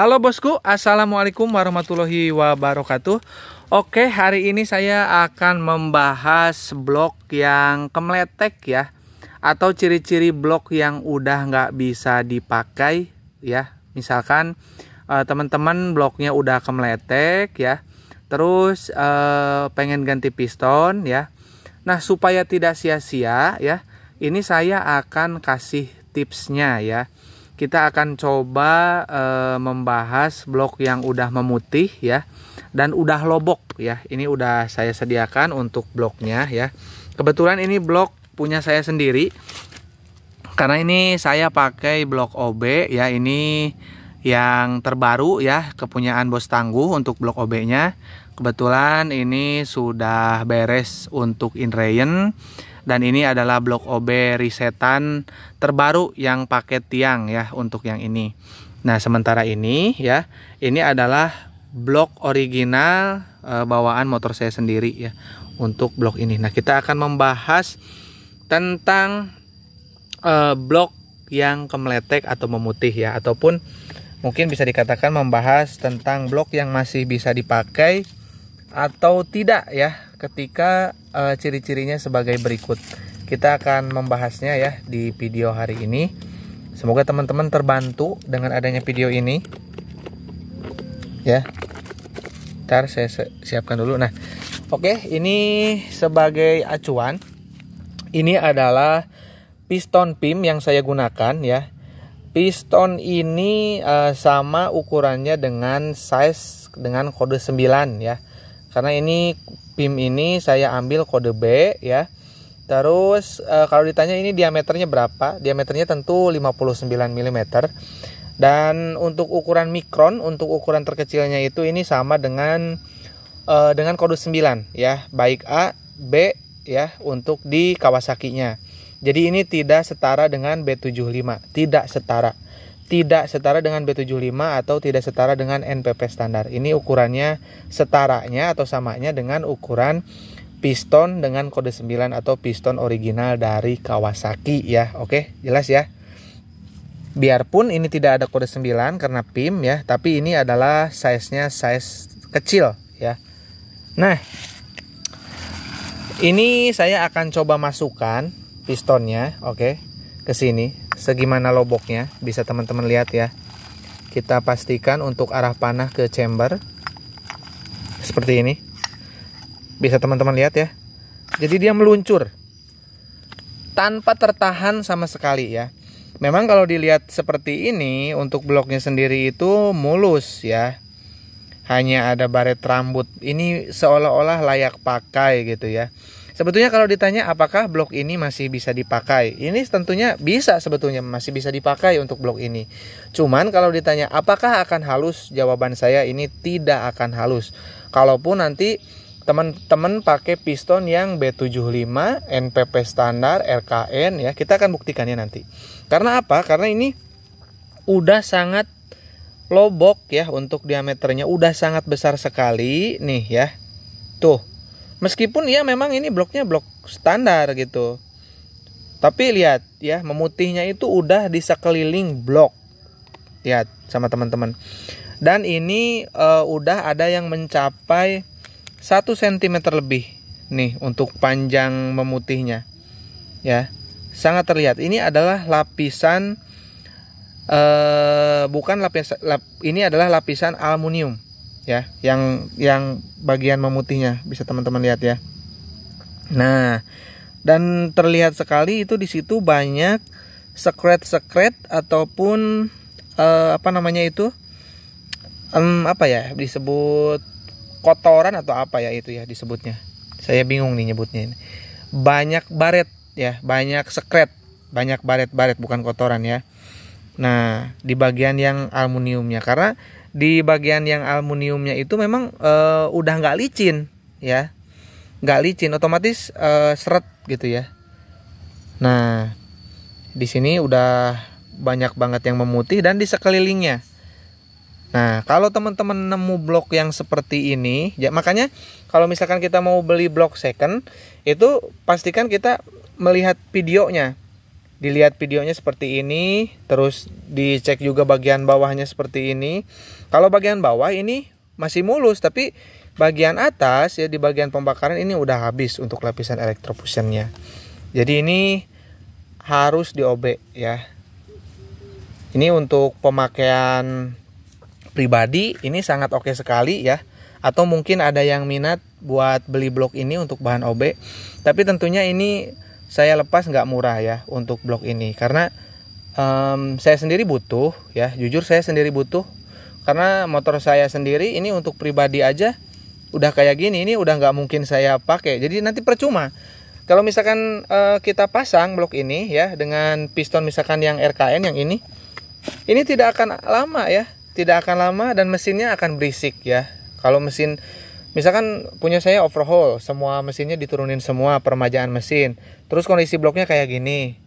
Halo bosku, assalamualaikum warahmatullahi wabarakatuh. Oke, hari ini saya akan membahas blok yang kemeletek ya, atau ciri-ciri blok yang udah nggak bisa dipakai ya. Misalkan teman-teman bloknya udah kemeletek ya, terus pengen ganti piston ya. Nah, supaya tidak sia-sia ya, ini saya akan kasih tipsnya ya. Kita akan coba membahas blok yang udah memutih ya, dan udah lobok ya. Ini udah saya sediakan untuk bloknya ya. Kebetulan ini blok punya saya sendiri, karena ini saya pakai blok OB ya. Ini yang terbaru ya, kepunyaan Bos Tangguh untuk blok OB nya. Kebetulan ini sudah beres untuk inrayen. Dan ini adalah blok OB risetan terbaru yang pakai tiang ya untuk yang ini. Nah, sementara ini ya, ini adalah blok original bawaan motor saya sendiri ya untuk blok ini. Nah, kita akan membahas tentang blok yang kemeletek atau memutih ya, ataupun mungkin bisa dikatakan membahas tentang blok yang masih bisa dipakai atau tidak ya, ketika ciri-cirinya sebagai berikut. Kita akan membahasnya ya di video hari ini. Semoga teman-teman terbantu dengan adanya video ini ya. Ntar saya siapkan dulu. Nah, oke, ini sebagai acuan, ini adalah piston PIM yang saya gunakan ya. Piston ini sama ukurannya dengan size dengan kode 9 ya. Karena ini PIM ini saya ambil kode B ya. Terus kalau ditanya ini diameternya berapa? Diameternya tentu 59 mm. Dan untuk ukuran mikron, untuk ukuran terkecilnya itu ini sama dengan kode 9 ya, baik A, B ya untuk di Kawasaki-nya. Jadi ini tidak setara dengan B75, tidak setara. Tidak setara dengan B75 atau tidak setara dengan NPP standar. Ini ukurannya setaranya atau samanya dengan ukuran piston dengan kode 9 atau piston original dari Kawasaki ya. Oke, jelas ya. Biarpun ini tidak ada kode 9 karena PIM ya, tapi ini adalah size-nya size kecil ya. Nah, ini saya akan coba masukkan pistonnya, oke, ke sini. Segimana loboknya bisa teman-teman lihat ya. Kita pastikan untuk arah panah ke chamber seperti ini. Bisa teman-teman lihat ya. Jadi dia meluncur tanpa tertahan sama sekali ya. Memang kalau dilihat seperti ini untuk bloknya sendiri itu mulus ya. Hanya ada baret rambut. Ini seolah-olah layak pakai gitu ya. Sebetulnya kalau ditanya apakah blok ini masih bisa dipakai, ini tentunya bisa, sebetulnya masih bisa dipakai untuk blok ini. Cuman kalau ditanya apakah akan halus, jawaban saya ini tidak akan halus. Kalaupun nanti teman-teman pakai piston yang B75, NPP standar, RKN ya, kita akan buktikannya nanti. Karena apa? Karena ini udah sangat lobok ya, untuk diameternya udah sangat besar sekali nih ya. Tuh. Meskipun ya memang ini bloknya blok standar gitu, tapi lihat ya, memutihnya itu udah di sekeliling blok. Lihat sama teman-teman. Dan ini udah ada yang mencapai 1 cm lebih nih untuk panjang memutihnya ya. Sangat terlihat. Ini adalah lapisan ini adalah lapisan aluminium ya, yang bagian memutihnya bisa teman-teman lihat ya. Nah, dan terlihat sekali itu di situ banyak sekret-sekret ataupun apa namanya itu, apa ya disebut, kotoran atau apa ya itu ya disebutnya. Saya bingung nih nyebutnya ini. Banyak baret ya, banyak sekret, banyak baret-baret, bukan kotoran ya. Nah, di bagian yang aluminiumnya, karena di bagian yang aluminiumnya itu memang udah nggak licin ya, nggak licin, otomatis seret gitu ya. Nah, di sini udah banyak banget yang memutih dan di sekelilingnya. Nah, kalau teman-teman nemu blok yang seperti ini ya, makanya kalau misalkan kita mau beli blok second itu pastikan kita melihat videonya dilihat videonya seperti ini, terus dicek juga bagian bawahnya seperti ini. Kalau bagian bawah ini masih mulus, tapi bagian atas ya, di bagian pembakaran ini udah habis untuk lapisan electrofusionnya. Jadi ini harus di OB ya. Ini untuk pemakaian pribadi ini sangat oke sekali ya. Atau mungkin ada yang minat buat beli blok ini untuk bahan OB. Tapi tentunya ini saya lepas nggak murah ya untuk blok ini. Karena saya sendiri butuh ya. Jujur saya sendiri butuh. Karena motor saya sendiri ini untuk pribadi aja udah kayak gini. Ini udah nggak mungkin saya pakai. Jadi nanti percuma. Kalau misalkan kita pasang blok ini ya dengan piston misalkan yang RKN yang ini tidak akan lama ya. Tidak akan lama dan mesinnya akan berisik ya. Kalau mesin misalkan punya saya overhaul, semua mesinnya diturunin semua, permajaan mesin. Terus kondisi bloknya kayak gini.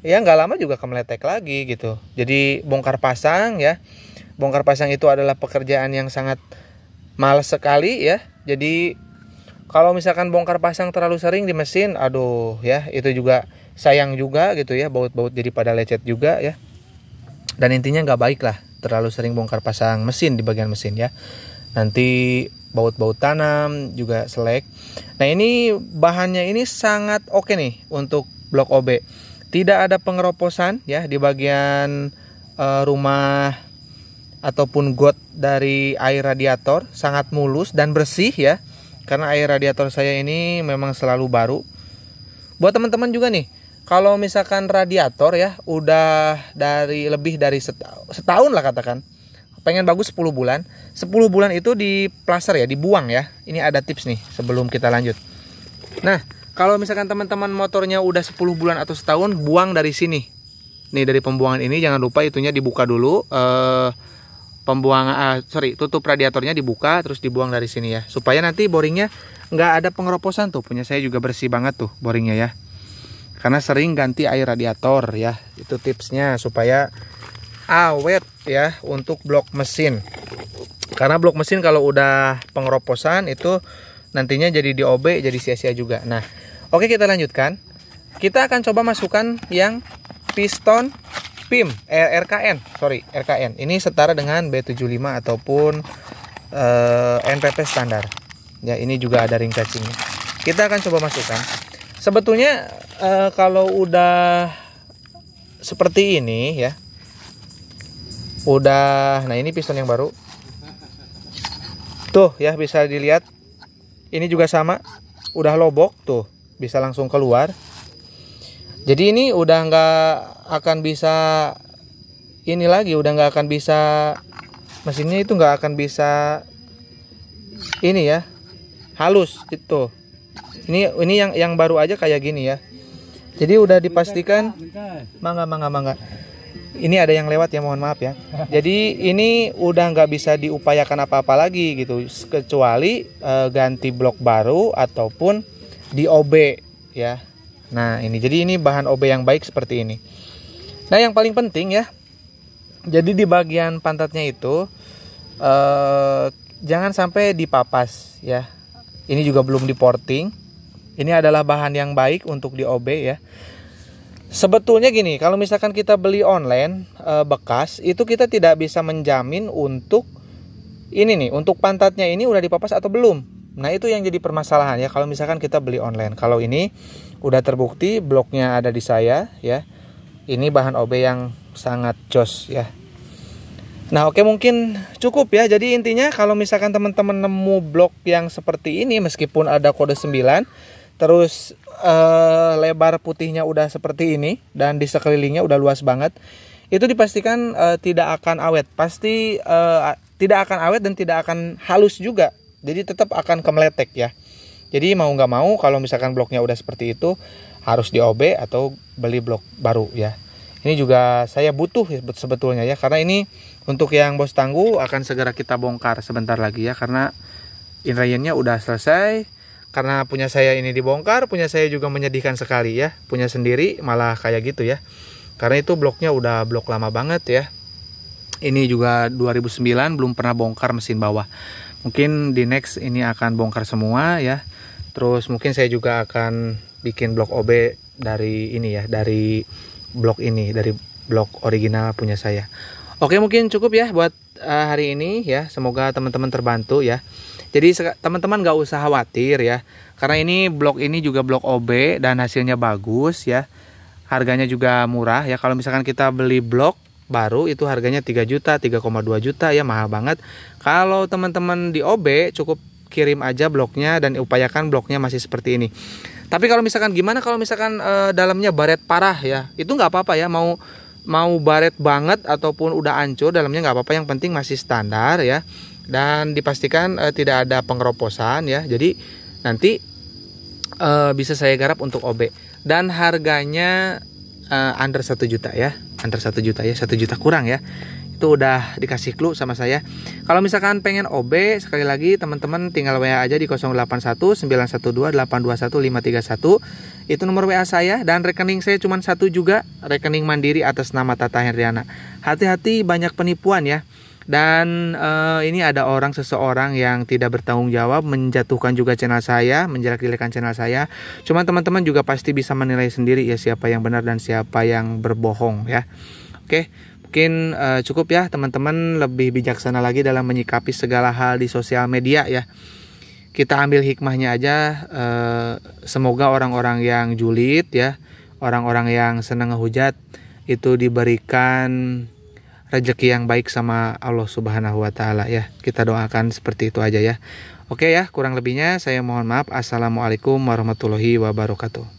Ya nggak lama juga kemeletek lagi gitu. Jadi bongkar pasang ya. Bongkar pasang itu adalah pekerjaan yang sangat males sekali ya. Jadi kalau misalkan bongkar pasang terlalu sering di mesin, aduh ya, itu juga sayang juga gitu ya, baut-baut jadi pada lecet juga ya. Dan intinya nggak baik lah terlalu sering bongkar pasang mesin di bagian mesin ya. Nanti baut-baut tanam juga selek. Nah ini bahannya ini sangat oke nih untuk blok OB. Tidak ada pengeroposan ya di bagian rumah ataupun got dari air radiator. Sangat mulus dan bersih ya. Karena air radiator saya ini memang selalu baru. Buat teman-teman juga nih, kalau misalkan radiator ya udah lebih dari setahun lah katakan, pengen bagus 10 bulan. 10 bulan itu diplaster ya, dibuang ya. Ini ada tips nih sebelum kita lanjut. Nah, kalau misalkan teman-teman motornya udah 10 bulan atau setahun, buang dari sini. Nih dari pembuangan ini jangan lupa itunya dibuka dulu. Tutup radiatornya dibuka terus dibuang dari sini ya. Supaya nanti boringnya nggak ada pengeroposan tuh. Punya saya juga bersih banget tuh boringnya ya. Karena sering ganti air radiator ya. Itu tipsnya supaya awet ya untuk blok mesin. Karena blok mesin kalau udah pengeroposan itu nantinya jadi di OB jadi sia-sia juga. Nah, oke kita lanjutkan. Kita akan coba masukkan yang piston PIM RKN. Ini setara dengan B75 ataupun NPP standar. Ya, ini juga ada ring cacingnya. Kita akan coba masukkan. Sebetulnya kalau udah seperti ini ya. Nah ini piston yang baru. Tuh ya bisa dilihat. Ini juga sama. Udah lobok tuh. Bisa langsung keluar. Jadi ini udah nggak akan bisa ini lagi. Udah nggak akan bisa. Mesinnya itu nggak akan bisa ini ya. Halus gitu. Ini yang baru aja kayak gini ya. Jadi udah dipastikan. Mangga. Ini ada yang lewat ya, mohon maaf ya. Jadi ini udah nggak bisa diupayakan apa-apa lagi gitu, kecuali ganti blok baru ataupun di OB ya. Nah ini, jadi ini bahan OB yang baik seperti ini. Nah yang paling penting ya, jadi di bagian pantatnya itu jangan sampai dipapas ya. Ini juga belum diporting. Ini adalah bahan yang baik untuk di OB ya. Sebetulnya gini, kalau misalkan kita beli online bekas, itu kita tidak bisa menjamin untuk ini nih, untuk pantatnya ini udah dipapas atau belum. Nah itu yang jadi permasalahan ya kalau misalkan kita beli online. Kalau ini udah terbukti bloknya ada di saya ya. Ini bahan OB yang sangat jos ya. Nah oke, mungkin cukup ya. Jadi intinya kalau misalkan teman-teman nemu blok yang seperti ini, meskipun ada kode 9, terus lebar putihnya udah seperti ini dan di sekelilingnya udah luas banget, itu dipastikan tidak akan awet. Pasti tidak akan awet dan tidak akan halus juga. Jadi tetap akan kemeletek ya. Jadi mau nggak mau kalau misalkan bloknya udah seperti itu harus di OB atau beli blok baru ya. Ini juga saya butuh sebetulnya ya, karena ini untuk yang bos tangguh akan segera kita bongkar sebentar lagi ya, karena inlainnya udah selesai. Karena punya saya ini dibongkar, punya saya juga menyedihkan sekali ya. Punya sendiri malah kayak gitu ya. Karena itu bloknya udah blok lama banget ya. Ini juga 2009 belum pernah bongkar mesin bawah. Mungkin di next ini akan bongkar semua ya. Terus mungkin saya juga akan bikin blok OB dari ini ya, dari blog ini, dari blog original punya saya. Oke, mungkin cukup ya buat hari ini ya. Semoga teman-teman terbantu ya. Jadi teman-teman gak usah khawatir ya, karena ini blog ini juga blog OB dan hasilnya bagus ya. Harganya juga murah ya. Kalau misalkan kita beli blog baru itu harganya 3 juta, 3,2 juta ya, mahal banget. Kalau teman-teman di OB cukup kirim aja blognya dan upayakan blognya masih seperti ini. Tapi kalau misalkan gimana kalau misalkan dalamnya baret parah ya, itu nggak apa-apa ya, mau baret banget ataupun udah hancur dalamnya nggak apa-apa, yang penting masih standar ya, dan dipastikan tidak ada pengeroposan ya. Jadi nanti bisa saya garap untuk OB dan harganya under 1 juta ya, under 1 juta ya, 1 juta kurang ya. Itu udah dikasih clue sama saya. Kalau misalkan pengen OB, sekali lagi teman-teman tinggal WA aja di 081 912 821 531. Itu nomor WA saya, dan rekening saya cuma satu juga, rekening mandiri atas nama Tata Hendriana. Hati-hati, banyak penipuan ya. Dan ini ada seseorang yang tidak bertanggung jawab menjatuhkan juga channel saya, menjelek-jelekan channel saya. Cuman teman-teman juga pasti bisa menilai sendiri ya, siapa yang benar dan siapa yang berbohong ya. Oke. Mungkin cukup ya teman-teman, lebih bijaksana lagi dalam menyikapi segala hal di sosial media ya. Kita ambil hikmahnya aja. Semoga orang-orang yang julid ya, orang-orang yang senang ngehujat itu diberikan rezeki yang baik sama Allah Subhanahu wa Ta'ala ya. Kita doakan seperti itu aja ya. Oke ya, kurang lebihnya saya mohon maaf. Assalamualaikum warahmatullahi wabarakatuh.